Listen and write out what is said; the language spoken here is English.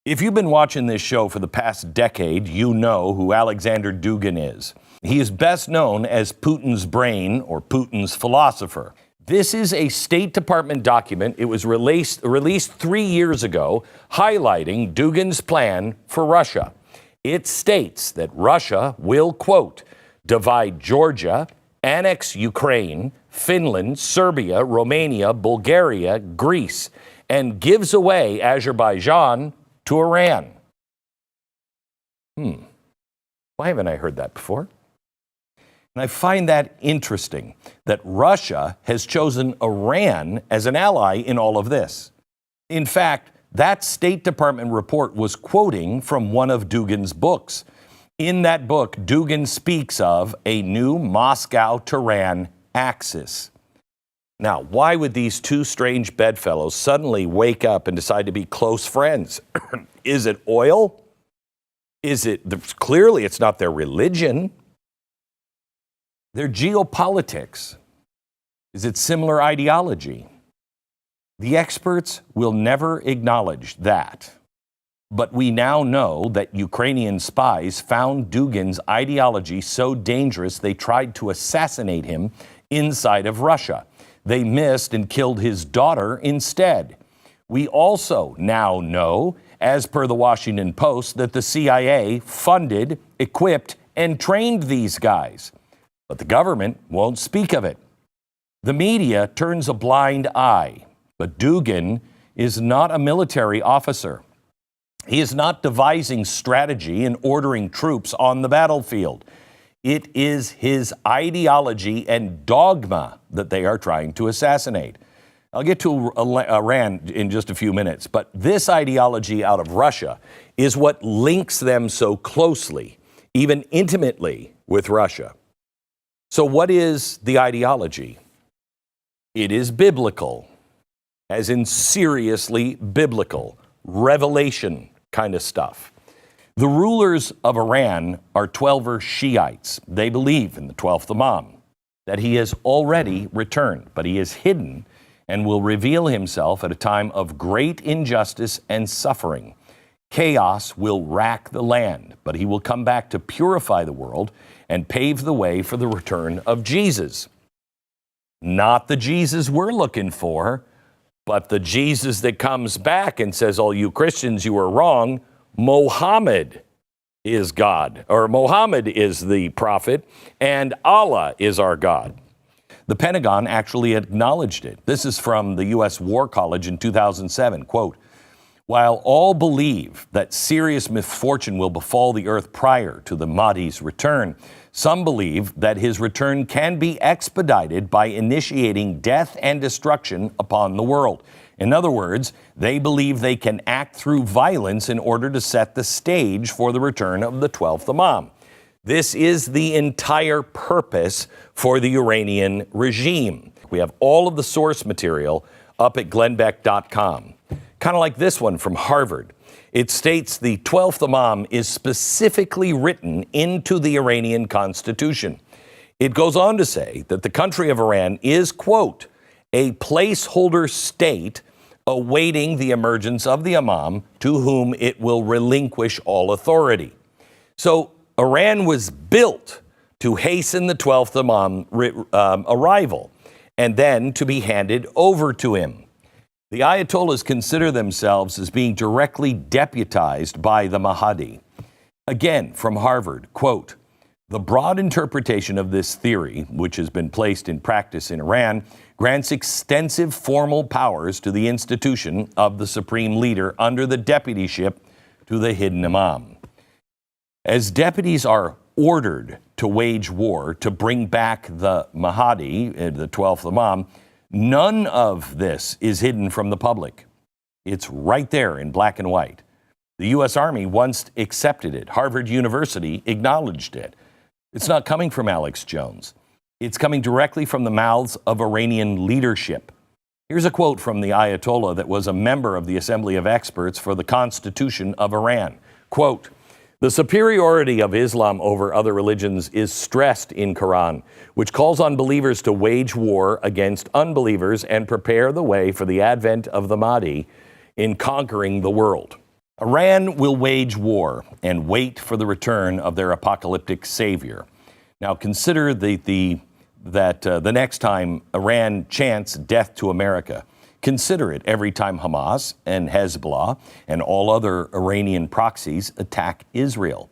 If you've been watching this show for the past decade, you know who Alexander Dugin is. He is best known as Putin's brain or Putin's philosopher. This is a State Department document. It was released 3 years ago, highlighting Dugin's plan for Russia. It states that Russia will, quote, divide Georgia, annex Ukraine, Finland, Serbia, Romania, Bulgaria, Greece, and gives away Azerbaijan to Iran. Why haven't I heard that before? And I find that interesting that Russia has chosen Iran as an ally in all of this. In fact, that State Department report was quoting from one of Dugin's books. In that book, Dugin speaks of a new Moscow-Tehran axis. Now, why would these two strange bedfellows suddenly wake up and decide to be close friends? Is it oil? Clearly it's not their religion. Their geopolitics. Is it similar ideology? The experts will never acknowledge that. But we now know that Ukrainian spies found Dugin's ideology so dangerous they tried to assassinate him inside of Russia. They missed and killed his daughter instead. We also now know, as per the Washington Post, that the CIA funded, equipped, and trained these guys. But the government won't speak of it. The media turns a blind eye. But Dugin is not a military officer. He is not devising strategy and ordering troops on the battlefield. It is his ideology and dogma that they are trying to assassinate. I'll get to Iran in just a few minutes, but this ideology out of Russia is what links them so closely, even intimately, with Russia. So what is the ideology? It is biblical, as in seriously biblical, revelation kind of stuff. The rulers of Iran are 12er Shiites. They believe in the 12th Imam, that he has already returned, but he is hidden and will reveal himself at a time of great injustice and suffering. Chaos will rack the land, but he will come back to purify the world and pave the way for the return of Jesus. Not the Jesus we're looking for, but the Jesus that comes back and says, all you Christians, you are wrong. Mohammed is God, or Mohammed is the prophet, and Allah is our God. The Pentagon actually acknowledged it. This is from the U.S. War College in 2007. Quote, while all believe that serious misfortune will befall the earth prior to the Mahdi's return, some believe that his return can be expedited by initiating death and destruction upon the world. In other words, they believe they can act through violence in order to set the stage for the return of the 12th Imam. This is the entire purpose for the Iranian regime. We have all of the source material up at glenbeck.com. Kind of like this one from Harvard. It states the 12th Imam is specifically written into the Iranian constitution. It goes on to say that the country of Iran is, quote, a placeholder state awaiting the emergence of the Imam to whom it will relinquish all authority. So Iran was built to hasten the 12th Imam arrival and then to be handed over to him. The Ayatollahs consider themselves as being directly deputized by the Mahdi. Again, from Harvard, quote, the broad interpretation of this theory, which has been placed in practice in Iran, grants extensive formal powers to the institution of the supreme leader under the deputyship to the hidden Imam. As deputies are ordered to wage war to bring back the Mahdi, the 12th Imam, none of this is hidden from the public. It's right there in black and white. The U.S. Army once accepted it. Harvard University acknowledged it. It's not coming from Alex Jones. It's coming directly from the mouths of Iranian leadership. Here's a quote from the Ayatollah that was a member of the Assembly of Experts for the Constitution of Iran. Quote, the superiority of Islam over other religions is stressed in Quran, which calls on believers to wage war against unbelievers and prepare the way for the advent of the Mahdi in conquering the world. Iran will wage war and wait for the return of their apocalyptic savior. Now consider that the next time Iran chants death to America, consider it every time Hamas and Hezbollah and all other Iranian proxies attack Israel.